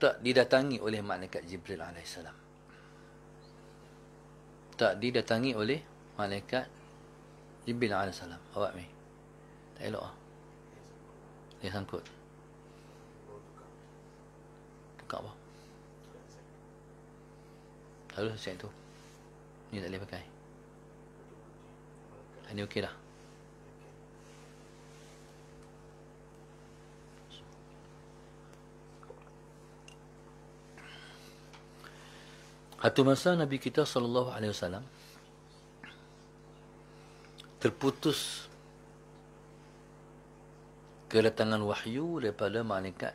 tak didatangi oleh malaikat Jibril alaihissalam. Tak didatangi oleh malaikat Jibril alaihissalam. Awak ni tak elok ah. Dia sangkut. Tukar apa? Tak boleh set tu. Ni tak boleh pakai. Ini okey dah. Satu masa Nabi kita SAW terputus kedatangan wahyu daripada malaikat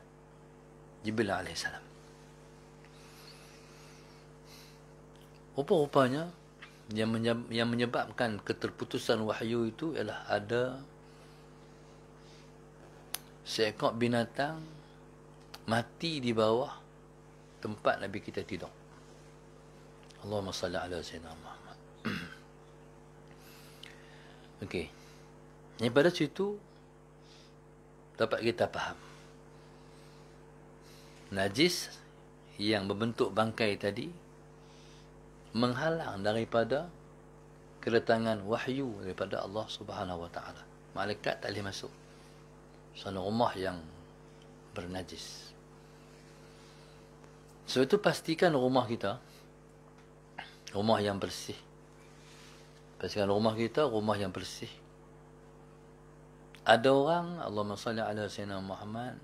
Jibril alaihissalam. Rupa-rupanya yang menyebabkan keterputusan wahyu itu ialah ada seekor binatang mati di bawah tempat Nabi kita tidur. Allahumma salli ala sayyidina Muhammad. Okey. Daripada situ dapat kita faham. Najis yang berbentuk bangkai tadi menghalang daripada kedatangan wahyu daripada Allah Subhanahu wa taala. Malaikat tak boleh masuk sana rumah yang bernajis. Sebab itu pastikan rumah kita rumah yang bersih. Pastikan rumah kita rumah yang bersih. Ada orang, Allahumma salli ala sayyidina Muhammad,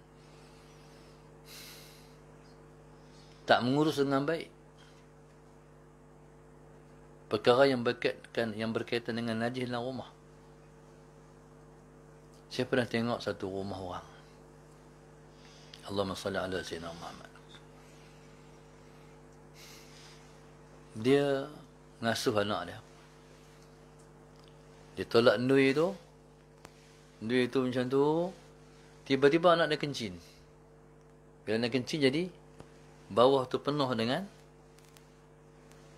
tak mengurus dengan baik perkara yang berkaitan dengan najis dalam rumah. Saya pernah tengok satu rumah orang, Allahumma salli ala sayyidina Muhammad, dia ngasuh anak dia. Dia tolak ndui tu macam tu, tiba-tiba anak dia kencing. Bila anak kencing jadi bawah tu penuh dengan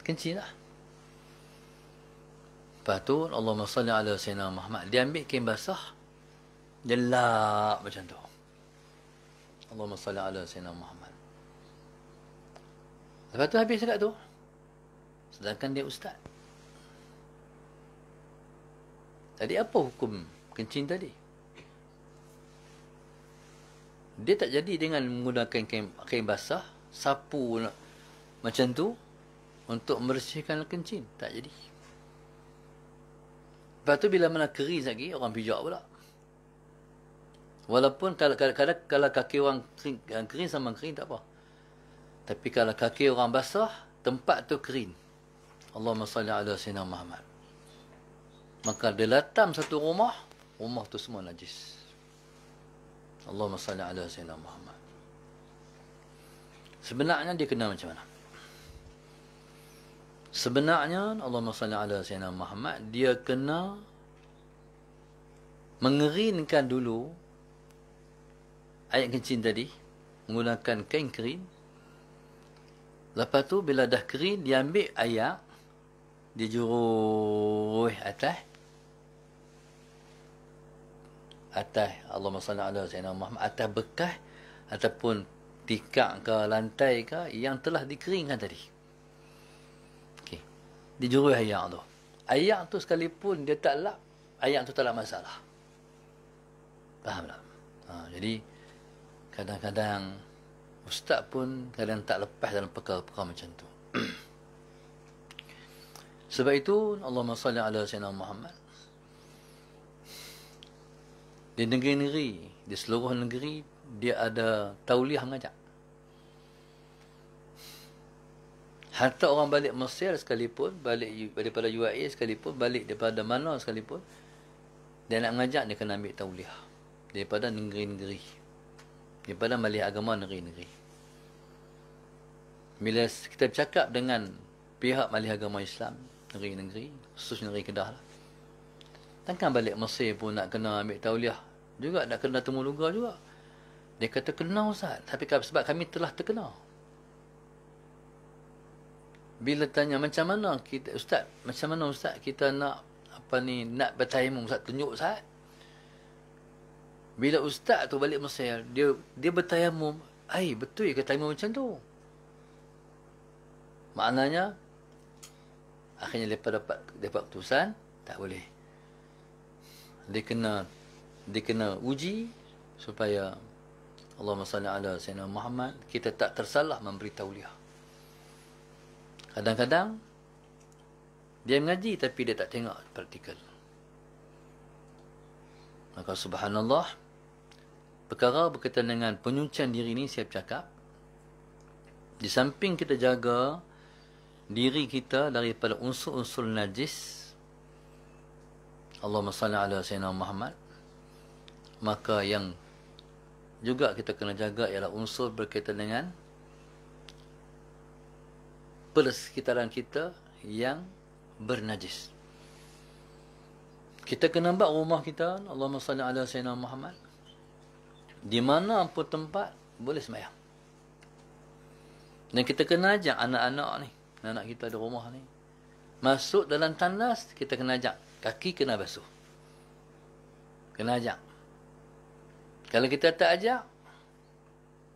kencing lah. Lepas tu Allahumma salli ala sayyidina Muhammad, dia ambil kain basah, dia lap macam tu. Allahumma salli ala sayyidina Muhammad. Lepas tu habis dekat tu. Sedangkan dia ustaz. Tadi apa hukum kencing tadi? Dia tak jadi dengan menggunakan kain basah, sapu macam tu untuk membersihkan kencing. Tak jadi. Lepas tu bila mana kering lagi, orang pijak pula. Walaupun kalau kaki orang kering sama kering tak apa. Tapi kalau kaki orang basah, tempat tu kering. Allahumma salli ala sayyidina Muhammad. Maka dia latam satu rumah tu semua najis. Allahumma salli ala sayyidina Muhammad. Sebenarnya dia kena macam mana? Sebenarnya Allahumma salli ala sayyidina Muhammad, dia kena mengeringkan dulu air kencing tadi menggunakan kain kering. Lepas tu bila dah kering, dia ambil air, dia juruh atas Allahumma salli ala sayyidina Muhammad, atas bekas ataupun tikar ke lantai ke yang telah dikeringkan tadi. Okey. Dia juruh air tu. Air tu sekalipun dia tak lap, air tu tak ada masalah. Faham tak? Jadi kadang-kadang ustaz pun kadang tak lepas dalam perkara-perkara macam tu. Sebab itu Allahumma salli ala sayyidina Muhammad, di negeri-negeri, di seluruh negeri, dia ada tauliah mengajak. Hatta orang balik Mesir sekalipun, balik daripada UAE sekalipun, balik daripada mana sekalipun, dia nak mengajak, dia kena ambil tauliah daripada negeri-negeri, daripada malih agama negeri-negeri. Bila kita bercakap dengan pihak malih agama Islam negeri-negeri, khusus negeri Kedah lah, takkan balik Mesir pun nak kena ambil tauliah juga, nak kena temu luga juga. Dia kata kena ustaz, tapi sebab kami telah terkena. Bila tanya macam mana kita ustaz, kita nak nak bertayamum ustaz, tunjuk ustaz. Bila ustaz tu balik Mesir, dia bertayamum, betul ke timer macam tu? Maknanya, akhirnya mereka dapat keputusan, tak boleh. Dia kena uji supaya Allahumma salli ala Sayyidina Muhammad, kita tak tersalah memberi tauliah. Kadang-kadang dia mengaji tapi dia tak tengok praktikal. Maka subhanallah, perkara berkaitan dengan penyucian diri ni saya bercakap, di samping kita jaga diri kita daripada unsur-unsur najis, Allahumma salli ala Sayyidina Muhammad, maka yang juga kita kena jaga ialah unsur berkaitan dengan persekitaran kita yang bernajis. Kita kena buat rumah kita, Allahumma salli ala Sayyidina Muhammad, di mana pun tempat boleh sembahyang. Dan kita kena ajak anak-anak ni, anak kita di rumah ni, masuk dalam tandas, kita kena ajak. Kaki kena basuh. Kena ajak. Kalau kita tak ajak,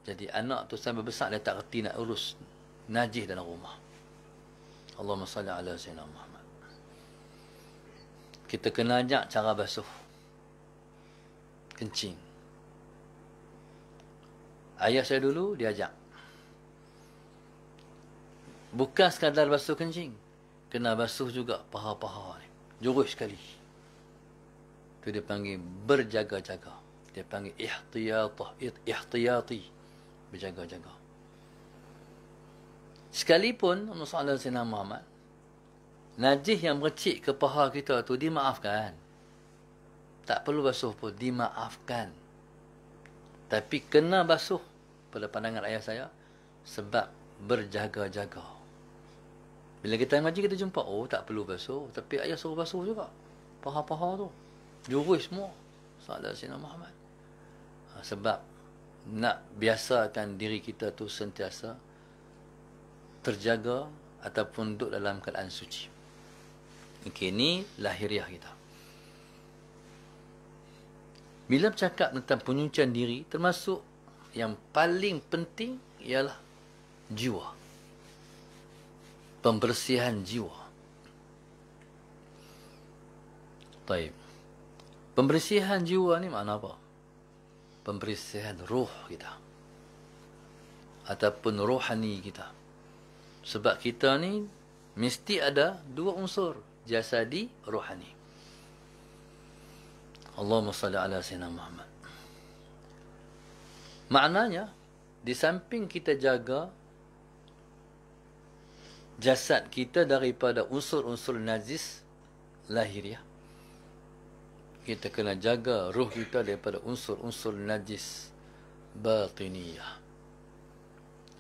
jadi anak tu sampai besar dia tak reti nak urus najis dalam rumah. Allahumma salli ala Sayyidina Muhammad. Kita kena ajak cara basuh kencing. Ayah saya dulu dia ajak. Bukan sekadar basuh kencing, kena basuh juga paha-paha ni. Jurus sekali. Tu dia panggil berjaga-jaga. Dia panggil ihtiyati. Berjaga-jaga. Sekalipun Rasulullah Sayyidina Muhammad, najis yang bercik ke paha kita tu dimaafkan. Tak perlu basuh pun, dimaafkan. Tapi kena basuh pada pandangan ayah saya sebab berjaga-jaga. Bila kita ngaji kita jumpa, tak perlu basuh, tapi ayah suruh basuh juga. Paha-paha tu. Jurus semua. Salat Sayyidina Muhammad. Sebab nak biasakan diri kita tu sentiasa terjaga ataupun duduk dalam keadaan suci. Okey, ni lahiriah kita. Bila bercakap tentang penyucian diri, termasuk yang paling penting ialah jiwa. Pembersihan jiwa. Baik. Pembersihan jiwa ni makna apa? Pembersihan ruh kita. Ataupun rohani kita. Sebab kita ni mesti ada dua unsur. Jasadi, rohani. Allahumma salli ala Sayyidina Muhammad. Maknanya, di samping kita jaga jasad kita daripada unsur-unsur najis lahiriah, kita kena jaga ruh kita daripada unsur-unsur najis batiniyah.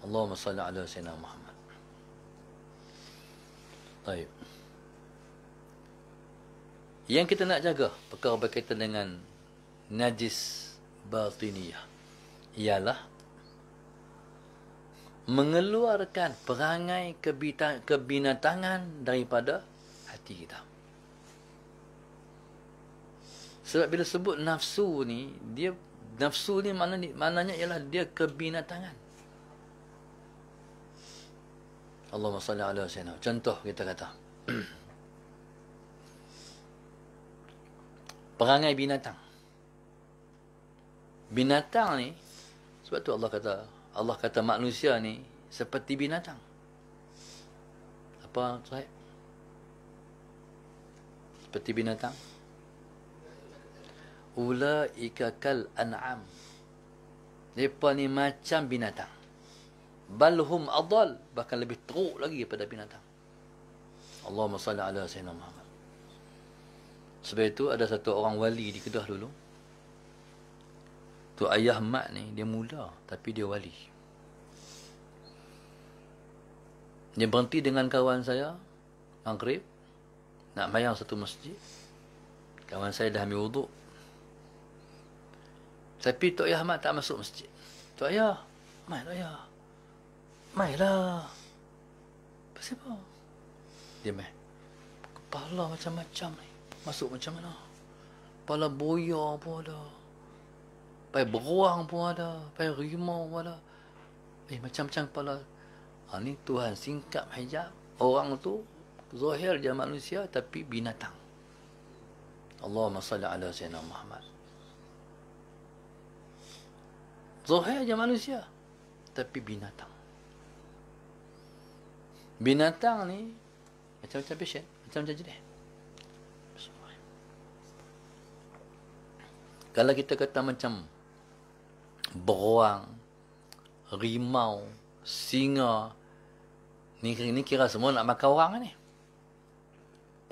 Allahumma salli ala Sayyidina Muhammad. Baik. Yang kita nak jaga perkara berkaitan dengan najis batiniyah ialah mengeluarkan perangai kebinatangan daripada hati kita. Sebab bila sebut nafsu ni, nafsu ni maknanya ialah dia kebinatangan. Allahumma salli ala Sayyidina. Contoh kita kata perangai binatang. Binatang ni, sebab tu Allah kata manusia ni seperti binatang. Apa Sahib? Seperti binatang. Ulaika kal an'am. Mereka ni macam binatang. Balhum adal, bahkan lebih teruk lagi daripada binatang. Allahumma salli ala Sayyidina Muhammad. Sebab itu ada satu orang wali di Kedah dulu. Tu ayah mak ni, dia muda tapi dia wali. Dia berhenti dengan kawan saya maghrib nak mayang satu masjid. Kawan saya dah ambil wuduk. Tapi Tok Ayah Ahmad tak masuk masjid. Tok Ayah, mai Tok Ayah. Mailah. Pasal apa? Dia mai. Kepala macam-macam ni. Masuk macam mana? Kepala boya pun ada. Pai beruang pun ada. Pai rimau pun ada. Macam-macam kepala. Ni Tuhan singkap hijab. Orang tu zahir dia manusia tapi binatang. Allahumma salli ala Sayyidina Muhammad. Zahir dia manusia tapi binatang. Binatang ni macam-macam passion, macam-macam jenis. Kalau kita kata macam beruang, rimau, singa, ni kira semua nak makan orang ni.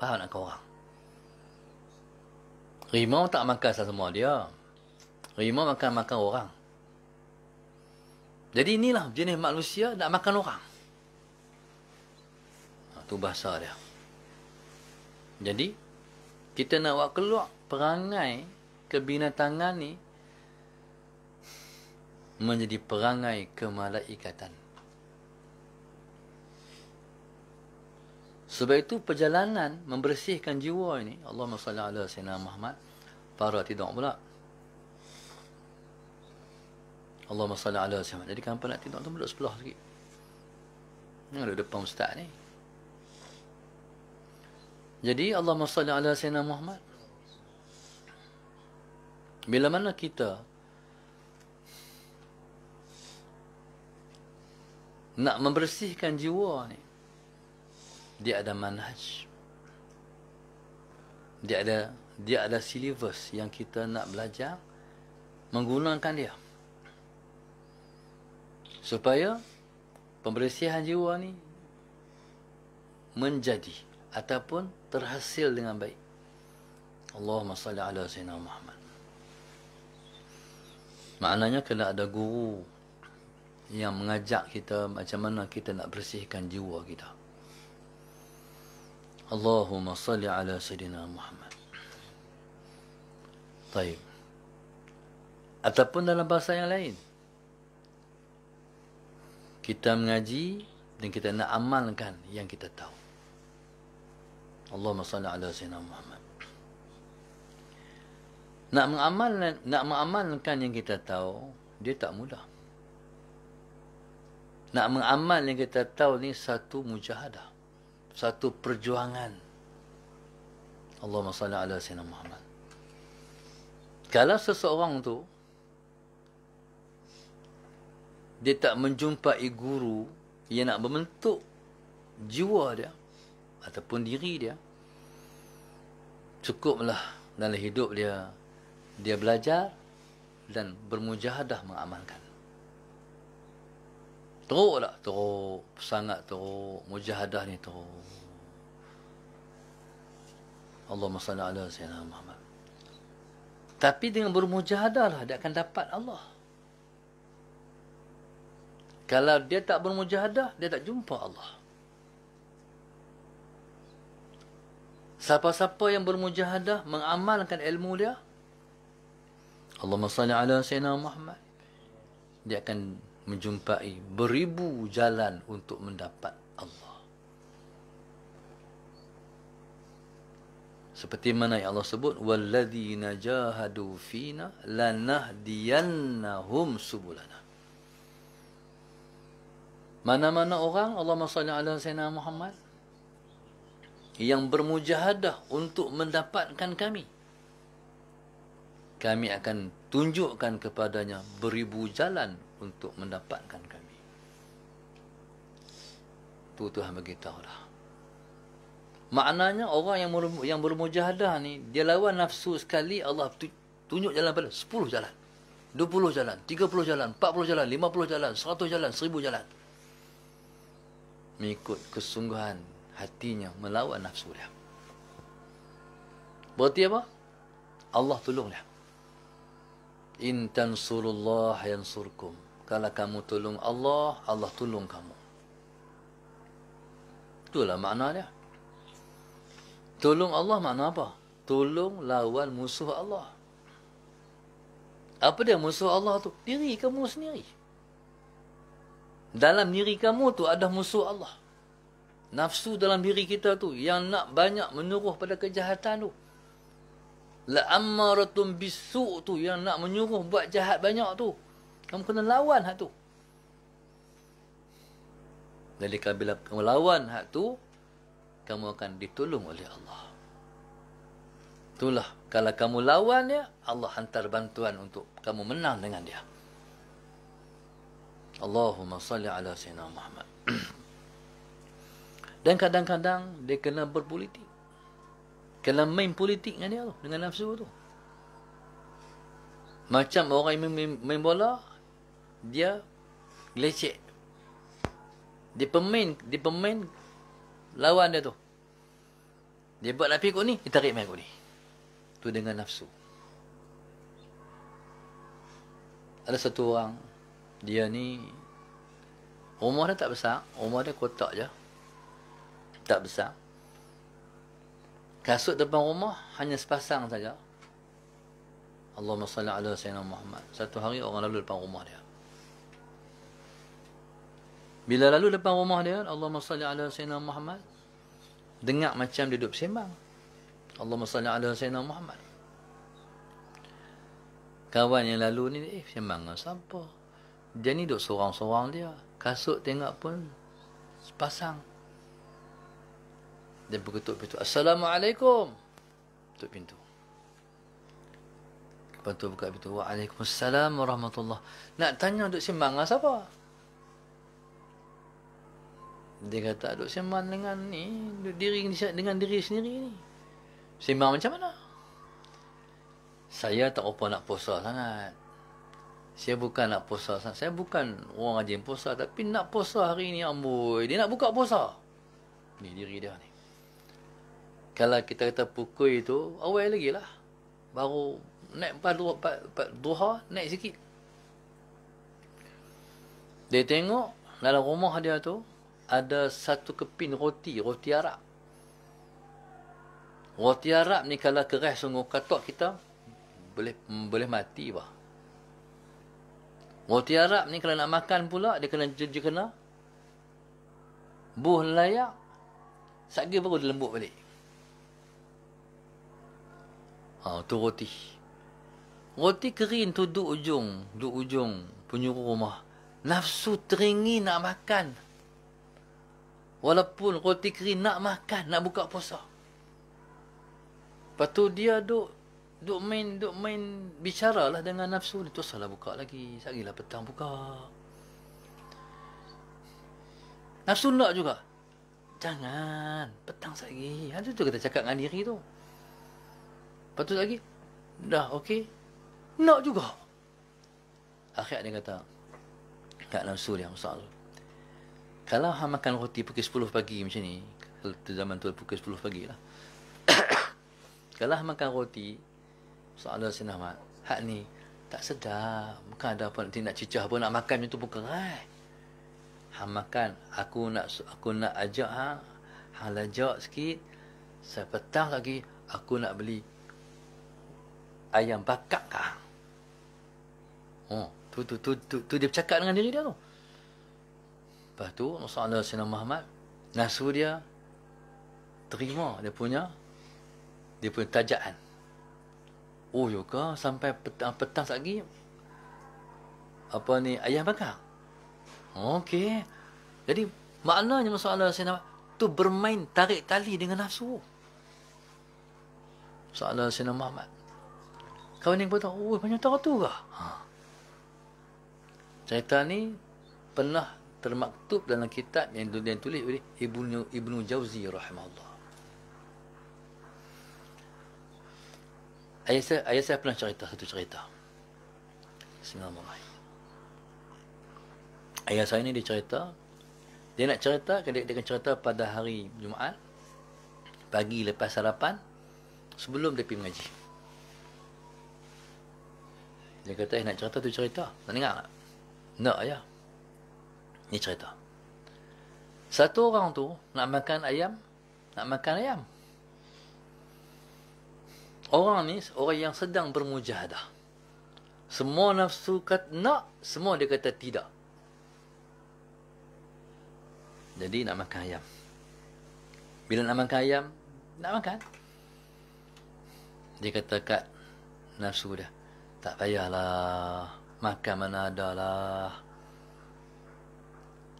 Faham nak makan orang? Rimau tak makan semua dia. Rimau makan orang. Jadi inilah jenis manusia nak makan orang. Tu bahasa dia. Jadi kita nak buat keluar perangai kebinatangan ni menjadi perangai kemalaikatan. Sebab itu perjalanan membersihkan jiwa ini, Allahumma salli ala Sayyidina Muhammad, para tidur pula. Allahumma salli ala Sayyidina. Jadi kenapa nak tidur tu duduk sebelah sikit. Ni ada depan ustaz ni. Jadi Allahumma salli ala Sayyidina Muhammad. Bila mana kita nak membersihkan jiwa ni, dia ada manhaj. Dia ada silibus yang kita nak belajar menggunakan dia. Supaya pembersihan jiwa ni menjadi ataupun terhasil dengan baik. Allahumma salli ala Sayyidina Muhammad. Maknanya kena ada guru yang mengajak kita macam mana kita nak bersihkan jiwa kita. Allahumma salli ala Sayyidina Muhammad. Baik. Ataupun dalam bahasa yang lain, kita mengaji dan kita nak amalkan yang kita tahu. Allahumma salli ala Sayyidina Muhammad. Nak mengamalkan yang kita tahu, dia tak mudah. Nak mengamal yang kita tahu ni satu mujahadah, satu perjuangan. Allahumma salli ala Sayyidina Muhammad. Kalau seseorang tu dia tak menjumpai guru yang nak membentuk jiwa dia ataupun diri dia, cukuplah dalam hidup dia belajar dan bermujahadah mengamalkan. Teruk tak? Teruk. Sangat teruk. Mujahadah ni teruk. Allahumma salli ala Sayyidina Muhammad. Tapi dengan bermujahadah lah dia akan dapat Allah. Kalau dia tak bermujahadah, dia tak jumpa Allah. Siapa-siapa yang bermujahadah mengamalkan ilmu dia, Allahumma salli ala Sayyidina Muhammad, dia akan menjumpai beribu jalan untuk mendapat Allah. Seperti mana yang Allah sebut, walladzina jahadu fina lanahdiyannahum subulana. Mana-mana orang, Allahumma salli ala Sayyidina Muhammad, yang bermujahadah untuk mendapatkan kami, kami akan tunjukkan kepadanya beribu jalan untuk mendapatkan kami. Tu Tuhan beritahu dah. Maknanya orang yang bermujahadah ni, dia lawan nafsu sekali, Allah tunjuk jalan pada 10 jalan, 20 jalan, 30 jalan, 40 jalan, 50 jalan, 100 jalan, 1000 jalan. Mengikut kesungguhan hatinya melawan nafsu dia. Berarti apa? Allah tolong dia. In tansurullah yansurkum. Kalau kamu tolong Allah, Allah tolong kamu. Itulah makna dia. Tolong Allah makna apa? Tolong lawan musuh Allah. Apa dia musuh Allah tu? Diri kamu sendiri. Dalam diri kamu tu ada musuh Allah. Nafsu dalam diri kita tu yang nak banyak menyuruh pada kejahatan tu. La'ammaratun bisu' tu yang nak menyuruh buat jahat banyak tu. Kamu kena lawan hak tu. Jadi bila kamu lawan hak tu, kamu akan ditolong oleh Allah. Itulah, kalau kamu lawan dia, Allah hantar bantuan untuk kamu menang dengan dia. Allahumma salli ala Sayyidina Muhammad. Dan kadang-kadang dia kena berpolitik. Kena main politik dengan dia tu, dengan nafsu tu. Macam orang yang main bola, dia lecek. Dia pemain lawan dia tu. Dia buat nak pergi ikut ni, dia tarik main ikut ni. Tu dengan nafsu. Ada satu orang, dia ni rumah dia tak besar, rumah dia kotak je. Tak besar. Kasut depan rumah hanya sepasang saja. Allahumma salli ala Sayyidina Muhammad. Satu hari orang lalu depan rumah dia. Bila lalu depan rumah dia, Allahumma salli ala Sayyidina Muhammad, dengar macam dia duduk bersembang. Allahumma salli ala Sayyidina Muhammad. Kawan yang lalu ni, sembang dengan siapa? Dia ni duduk sorang-sorang dia. Kasut tengok pun sepasang. Dia berketuk pintu. Assalamualaikum. Ketuk pintu. Lepas tu buka pintu. Waalaikumsalam warahmatullahi. Nak tanya duduk sembang dengan siapa? Dia kata duduk sembang dengan ni, dengan diri sendiri ni. Sembang macam mana? Saya tak apa nak puasa sangat. Saya bukan nak puasa sangat. Saya bukan orang rajin puasa, tapi nak puasa hari ni amboi. Dia nak buka puasa. Ni diri dia ni. Kalau kita kata pukul itu, awal lagi lah. Baru naik duha, naik sikit. Dia tengok dalam rumah dia tu, ada satu keping roti Arab. Roti Arab ni kalau keras sungguh katok kita, boleh mati bah. Roti Arab ni kalau nak makan pula, dia kena buh layak, satga baru dia lembut balik. Tu roti. Roti kering tu duk ujung penjuru rumah. Nafsu teringin nak makan. Walaupun roti kering nak makan, nak buka puasa. Lepas tu dia duk main bicaralah dengan nafsu ni. Tu salah buka lagi. Sagilah petang buka. Nafsu nak juga. Jangan, petang lagi. Ada tu kita cakap dengan diri tu. Lepas tu lagi, dah okey. Nak juga. Akhir dia kata, kat nafsu dia, masalah. Kalau hang makan roti pukul 10 pagi macam ni, zaman tu pukul 10 pagi lah. Kalau hang makan roti, soalan Sinamat, hak ni tak sedap. Bukan ada apa nak cicah pun nak makan macam tu pun keras. Hang makan, aku nak ajak hang lajak sikit. Sepetang lagi aku nak beli ayam bakar kah? Tu dia bercakap dengan diri dia tu. Lepas tu Rasulullah Sayyidina Muhammad, nafsu dia terima dia punya tajaan. Oh juga sampai petang lagi apa ni ayam bakar. Okey. Jadi maknanya Rasulullah Sayyidina Muhammad tu bermain tarik tali dengan nafsu. Rasulullah Sayyidina Muhammad. Kawan yang kata, oh banyak tahu tu ke? Cerita ni pernah termaktub dalam kitab yang ditulis oleh Ibnu Jauzi rahimahullah. Ayah saya pernah satu cerita. Bismillahirrahmanirrahim. Ayah saya ni dia nak cerita, dia akan cerita pada hari Jumaat, pagi lepas sarapan, sebelum dia pergi mengaji. Dia kata, nak cerita tu cerita. Nak dengar tak? Nak ayah. Ni cerita. Satu orang tu nak makan ayam. Orang ni orang yang sedang bermujahadah. Semua nafsu kata nak, semua dia kata tidak. Jadi nak makan ayam. Bila nak makan ayam, nak makan. Dia kata kat nafsu dia, tak payahlah, makan mana ada lah.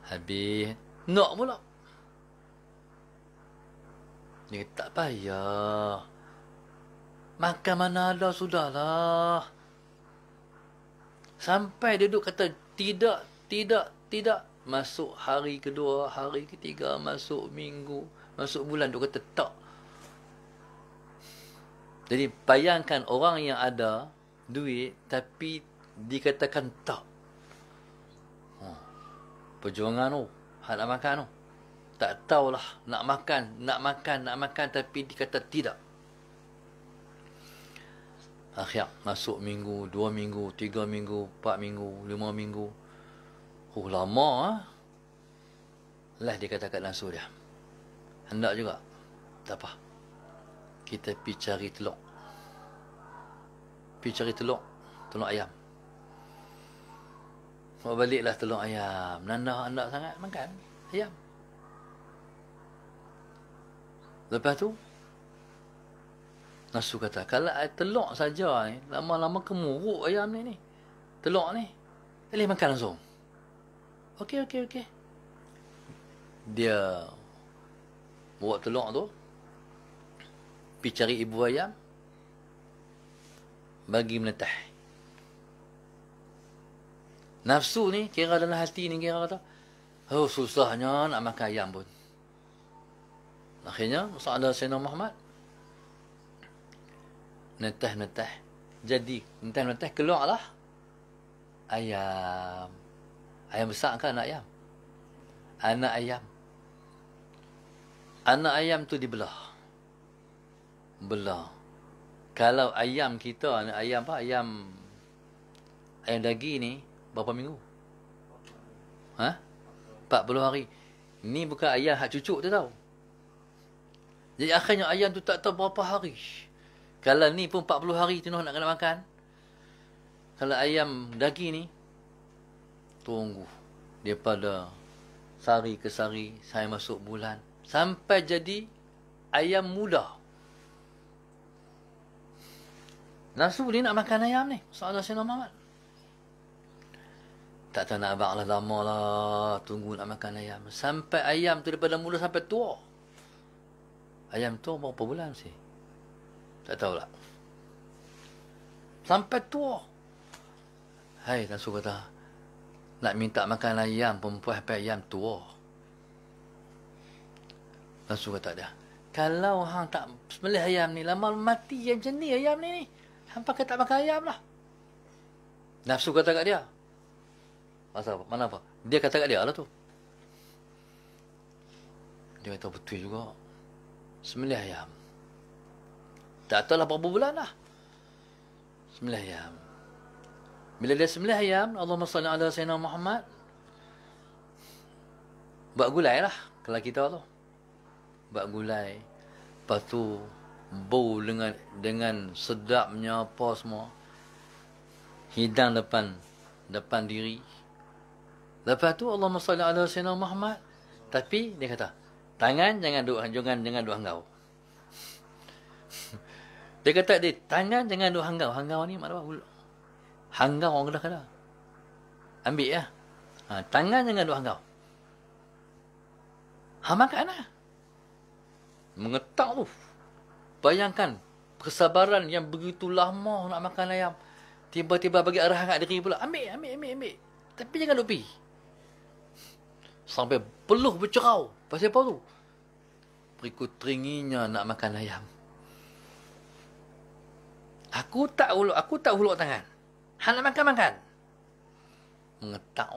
Habis Nak pula. Dia kata, tak payah. Makan mana ada, sudahlah. Sampai dia duduk kata, tidak, tidak, tidak. Masuk hari kedua, hari ketiga, masuk minggu, masuk bulan. Dia kata, tak. Jadi, bayangkan orang yang ada duit, tapi dikatakan tak. Perjuangan tu, hak nak makan tu. Tak tahulah, nak makan, tapi dikata tidak. Akhir, masuk minggu, 2 minggu, 3 minggu, 4 minggu, 5 minggu. Oh, lama lah. Lah dia kata kat nafsu dia, hendak juga. Tak apa. Kita pergi cari telur. Pergi cari telur ayam. Baliklah telur ayam. Nanda hendak sangat makan ayam. Lepas tu, nafsu kata, kalau telur saja ni, lama-lama kemuruk ayam ni. Telur ni. Boleh makan langsung. Okey. Dia bawa telur tu, pergi cari ibu ayam, bagi menetah. Nafsu ni, kira dalam hati ni, kira kata, oh, susahnya nak makan ayam pun. Akhirnya, ada Sayyidina Muhammad, netah. Jadi, netah, keluarlah ayam. Ayam besar ke anak ayam? Anak ayam. Anak ayam tu dibelah. Belah. Kalau ayam kita, ayam apa? Ayam daging ni, berapa minggu? 40 hari. Ni bukan ayam hak cucuk tu tau. Jadi akhirnya ayam tu tak tahu berapa hari. Kalau ni pun 40 hari tu nak kena makan. Kalau ayam daging ni, tunggu. Daripada sehari ke sehari, saya masuk bulan. Sampai jadi ayam muda. Nafsu ni nak makan ayam ni. Soalan Sayyidina Muhammad. Tak tahu nak abang lah, lama lah. Tunggu nak makan ayam. Sampai ayam tu daripada mula sampai tua. Ayam tu berapa bulan sih? Tak tahulah. Sampai tua. Hai, nafsu kata, nak minta makan ayam, perempuan sampai ayam tua. Nafsu kata dia, kalau hang tak sembelih ayam ni, lama mati yang macam ni ayam ni. Hang pakai tak makan ayam lah. Nafsu kata kat dia. Mana apa? Dia kata kat dia lah tu. Dia kata betul juga. Sembelih ayam. Tak tahulah berapa bulan lah. Sembelih ayam. Bila dia sembelih ayam, Allahumma salli ala Sayyidina Muhammad, buat gulai lah. Kalau kita tu, buat gulai. Lepas tu, bau dengan sedapnya apa semua. Hidang depan diri. Lepas tu, Allahumma salli ala Sayyidina Muhammad. Tapi, dia kata, tangan jangan duk hangau. Dia kata dia, tangan jangan duk hangau. Hangau ni makna apa? Hangau orang kena. Ambil ya. Tangan jangan duk hangau. Makan lah. Mengetak tu. Bayangkan kesabaran yang begitu lama nak makan ayam. Tiba-tiba bagi arahan kat diri pula. Ambil. Tapi jangan duk pergi. Sampai peluh bercerau. Pasal apa tu? Berikut teringinya nak makan ayam. Aku tak huluk tangan. Hang nak makan. Mengetak.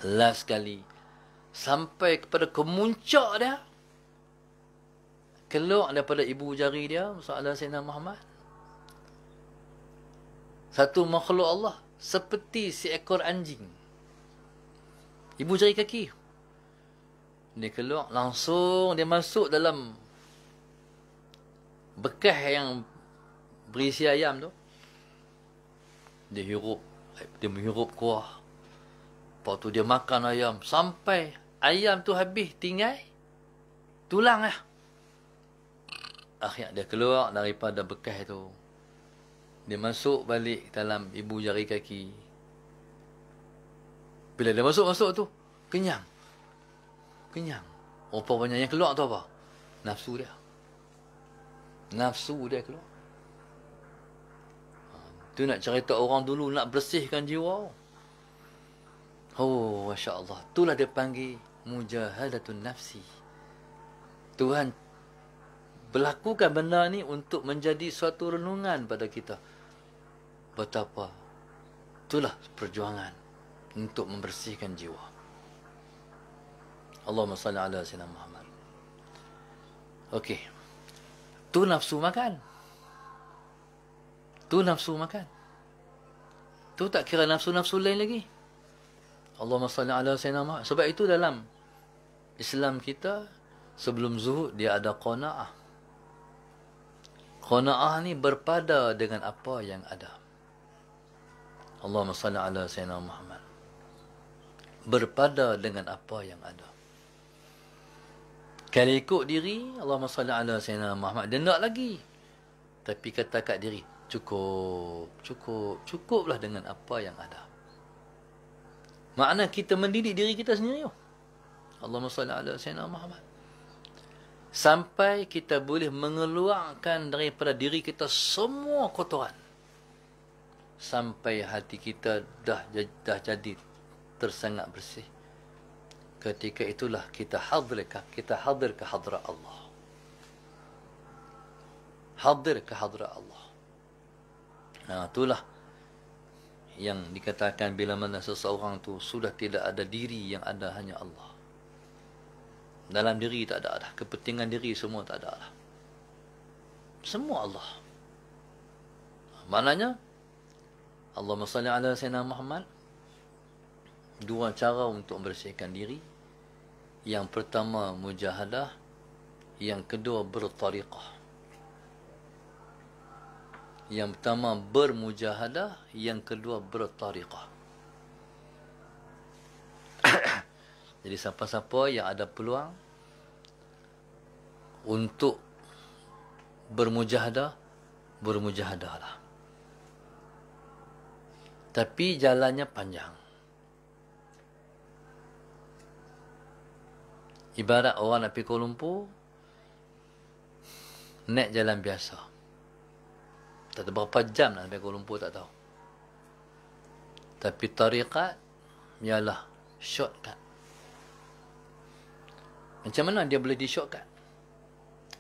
Last sekali. Sampai kepada kemuncak dia. Keluar daripada ibu jari dia. Masalah Sayyidina Muhammad. Satu makhluk Allah. Seperti seekor anjing. Ibu jari kaki. Dia keluar. Langsung dia masuk dalam bekas yang berisi ayam tu. Dia menghirup kuah. Lepas tu dia makan ayam. Sampai ayam tu habis, tinggal tulang lah. Akhirnya dia keluar daripada bekas tu. Dia masuk balik dalam ibu jari kaki. Bila dia masuk tu, kenyang. kenyang. Rupanya yang keluar tu apa? Nafsu dia. Nafsu dia keluar. Tu nak cerita orang dulu nak bersihkan jiwa. Oh, Masya Allah. Itulah dia panggil mujahadatun nafsi. Tuhan berlakukan benda ni untuk menjadi suatu renungan pada kita. Betapa itulah perjuangan untuk membersihkan jiwa. Allahumma salli ala sayyidina Muhammad. Okey. Tu nafsu makan. Tu nafsu makan. Tu tak kira nafsu-nafsu lain lagi. Allahumma salli ala sayyidina Muhammad. Sebab itu dalam Islam kita, sebelum zuhud dia ada qanaah. Qanaah ni berpada dengan apa yang ada. Allahumma salli ala sayyidina Muhammad. Berpada dengan apa yang ada. Kalau ikut diri, Allahumma salli ala sayyidina Muhammad, dia nak lagi. Tapi kata kat diri, cukuplah dengan apa yang ada. Makna kita mendidik diri kita sendiri. Allahumma salli ala sayyidina Muhammad. Sampai kita boleh mengeluarkan daripada diri kita semua kotoran. Sampai hati kita dah jadi tersangat bersih. Ketika itulah kita hadir ke hadrat Allah. Hadir ke hadrat Allah. Nah, itulah yang dikatakan bila mana seseorang tu sudah tidak ada diri, yang ada hanya Allah. Dalam diri tak ada dah. Kepentingan diri semua tak ada dah. Semua Allah. Maknanya, Allahumma salli ala sayyidina Muhammad. Dua cara untuk membersihkan diri. Yang pertama, mujahadah. Yang kedua, bertariqah. Yang pertama, bermujahadah. Yang kedua, bertariqah. Jadi siapa-siapa yang ada peluang untuk bermujahadah, bermujahadahlah. Tapi jalannya panjang. Ibarat orang nak pergi Kuala Lumpur, naik jalan biasa. Tak tahu berapa jam nak sampai Kuala Lumpur, tak tahu. Tapi tariqat ialah shortcut. Macam mana dia boleh di shortcut?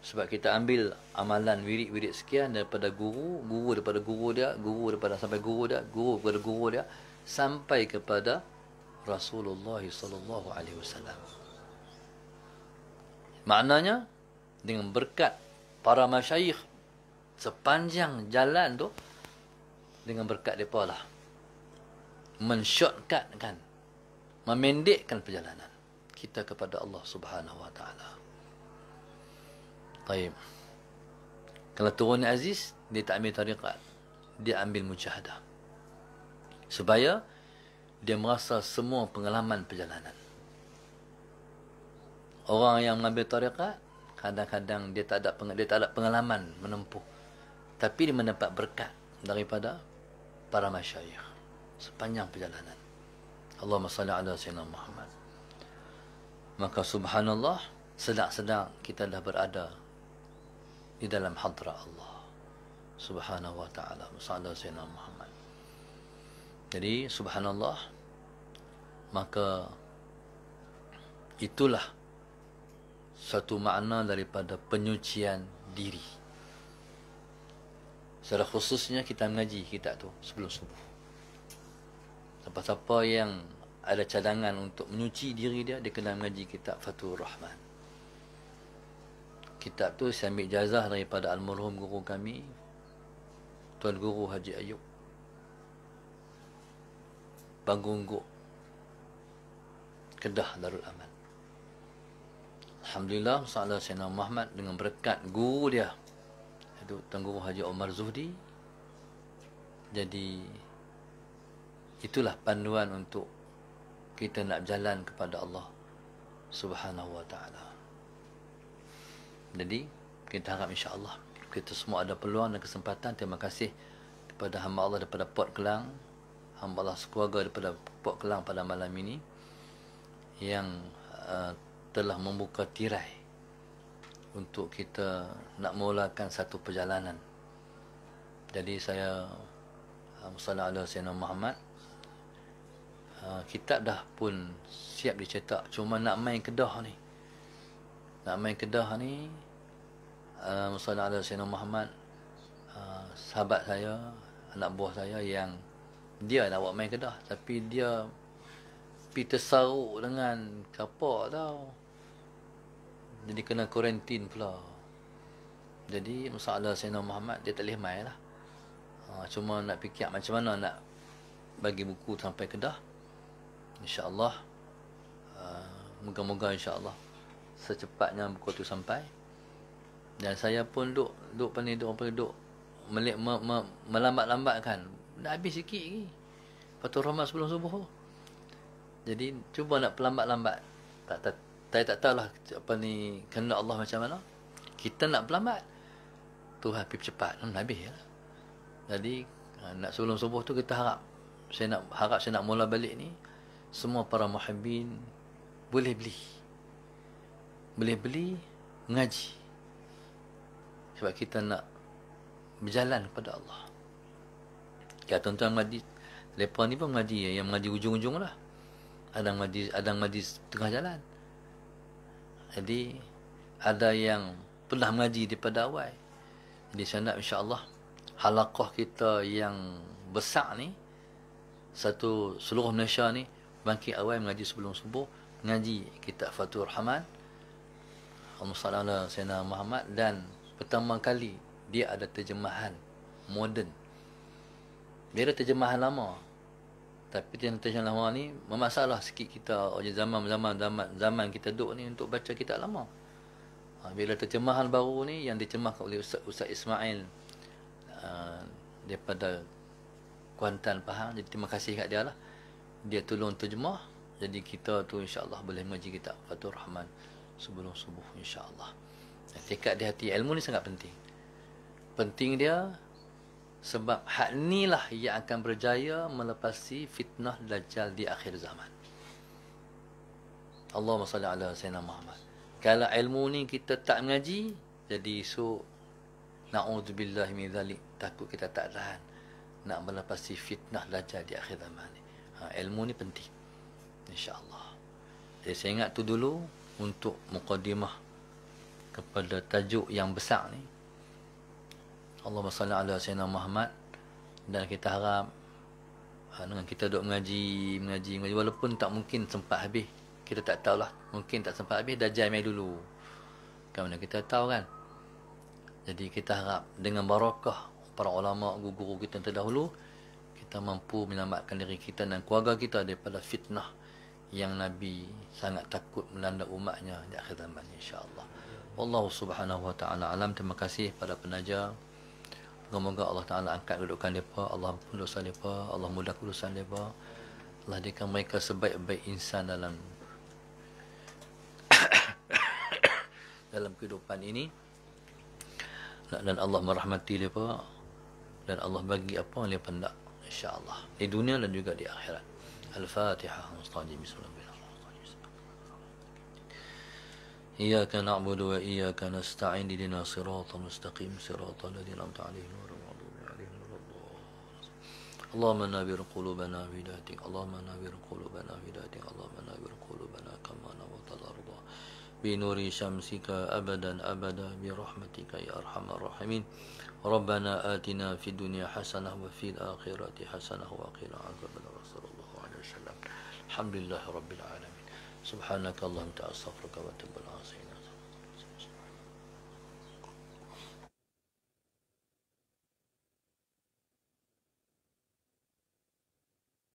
Sebab kita ambil amalan wirid-wirid sekian daripada guru, guru daripada guru dia, guru daripada sampai guru dia, guru daripada guru dia, sampai kepada Rasulullah sallallahu alaihi wasallam. Maknanya, dengan berkat para masyayikh sepanjang jalan tu, dengan berkat mereka lah, men-shortcutkan, memendekkan perjalanan kita kepada Allah Subhanahu wa ta'ala. Baik. Kalau turun Aziz, dia tak ambil tariqat, dia ambil mujahadah. Supaya dia merasa semua pengalaman perjalanan. Orang yang mengambil tariqat, kadang-kadang dia tak ada pengalaman menempuh. Tapi dia mendapat berkat daripada para masyayikh sepanjang perjalanan. Allahumma salli ala sayyidina Muhammad. Maka subhanallah, sedang-sedang kita dah berada di dalam hadrat Allah Subhanahu wa ta'ala. Sallallahu sayyidina Muhammad. Jadi subhanallah, maka itulah satu makna daripada penyucian diri. Secara khususnya kita mengaji kitab tu sebelum subuh. Siapa-siapa yang ada cadangan untuk menyuci diri dia, dia kena mengaji kitab Fathur Rahman. Kitab tu saya ambil jazah daripada almarhum guru kami, Tuan Guru Haji Ayub Bangungguk, Kedah, Darul Aman. Alhamdulillah, sallallahu Sayyidina Muhammad, dengan berkat guru dia, iaitu Tuan Guru Haji Omar Zuhdi. Jadi itulah panduan untuk kita nak berjalan kepada Allah Subhanahu wa ta'ala. Jadi kita harap insya-Allah kita semua ada peluang dan kesempatan. Terima kasih kepada hamba Allah daripada Port Kelang, hamba Allah sekeluarga daripada Port Kelang pada malam ini yang telah membuka tirai untuk kita nak mulakan satu perjalanan. Jadi saya Musalla ala Sayyidina Muhammad, kitab dah pun siap dicetak, cuma nak main Kedah ni. Nak main Kedah ni, Musalla ala Sayyidina Muhammad, sahabat saya, anak buah saya yang dia nak buat main Kedah, tapi dia pergi tersaruk dengan kapal tau. Jadi kena kuarantin pula. Jadi Musalla ala Sayyidina Muhammad dia tak boleh main lah. Cuma nak fikir macam mana nak bagi buku sampai Kedah. InsyaAllah, moga-moga insyaAllah secepatnya buku tu sampai. Dan saya pun duk melambat-lambatkan. Dah habis sikit lagi Fathur Rahman sebelum subuh. Jadi cuba nak pelambat-lambat. Saya tak tahulah apa ni kehendak Allah macam mana. Kita nak pelambat, Tuhan pergi cepat, habis ya. Jadi nak sebelum subuh tu kita harap saya nak mula balik ni, semua para muhibbin boleh beli mengaji, sebab kita nak berjalan kepada Allah. Ya, tuan-tuan mengaji, lepas ni pun mengaji, yang mengaji ujung-ujung lah. Ada mengaji tengah jalan. Jadi ada yang pernah mengaji daripada awal. Jadi saya nak insya-Allah halaqah kita yang besar ni, satu seluruh Malaysia ni, bangkit awal mengaji sebelum subuh, mengaji kitab Fathur Rahman, Allahumma ala Sayyidina Muhammad, dan pertama kali dia ada terjemahan moden. Dia ada terjemahan lama, tapi terjemahan lama ni bermasalah sikit kita zaman kita duduk ni untuk baca kitab lama. Bila terjemahan baru ni yang diterjemahkan oleh Ustaz Ismail daripada Kuantan, Pahang. Jadi terima kasih kat dia lah, dia tolong terjemah. Jadi kita tu insya-Allah boleh mengaji kitab Fathur Rahman sebelum subuh insya-Allah. Tekad di hati, ilmu ni sangat penting dia, sebab hak ni lah yang akan berjaya melepasi fitnah Dajjal di akhir zaman. Allahumma salli ala Sayyidina Muhammad. Kalau ilmu ni kita tak mengaji, jadi na'udzubillah min zalik, takut kita tak tahan nak melepasi fitnah Dajjal di akhir zaman ni. Ilmu ni penting insya-Allah. Jadi saya ingat tu dulu untuk mukadimah kepada tajuk yang besar ni. Allahumma salli ala Sayyidina Muhammad. Dan kita harap dengan kita duk mengaji walaupun tak mungkin sempat habis, kita tak tahulah, mungkin tak sempat habis, Dajjal mai dulu, kan mana kita tahu kan. Jadi kita harap dengan barakah para ulama, guru-guru kita terdahulu, kita mampu menyelamatkan diri kita dan keluarga kita daripada fitnah yang Nabi sangat takut melanda umatnya di akhir zaman insya-Allah. Wallahu subhanahu wa ta'ala alam. Terima kasih pada penaja. Semoga Allah Ta'ala angkat kedudukan mereka, Allah ampun dosa mereka, Allah mudah urusan mereka, Allah jadikan mereka sebaik-baik insan dalam dalam kehidupan ini, dan Allah merahmati mereka, dan Allah bagi apa yang mereka hendak insya-Allah di dunia dan juga di akhirat. Al-Fatihah. Bismillahirrahmanirrahim. إياك نعبد وإياك نستعين اهدنا الصراط المستقيم صراط الذين أنعمت عليهم غير المغضوب عليهم ولا الضالين. اللهم نور قلوبنا بهدايتك، اللهم نور قلوبنا بهدايتك، اللهم نور قلوبنا كما نورت الأرض بنور شمسك أبدا أبدا برحمتك يا أرحم الراحمين. ربنا آتنا في الدنيا حسنة وفي الآخرة حسنة وقنا عذاب النار. صلى الله عليه وسلم. الحمد لله رب العالمين. سبحانك اللهم تعالى استغفرك واتوب اليك.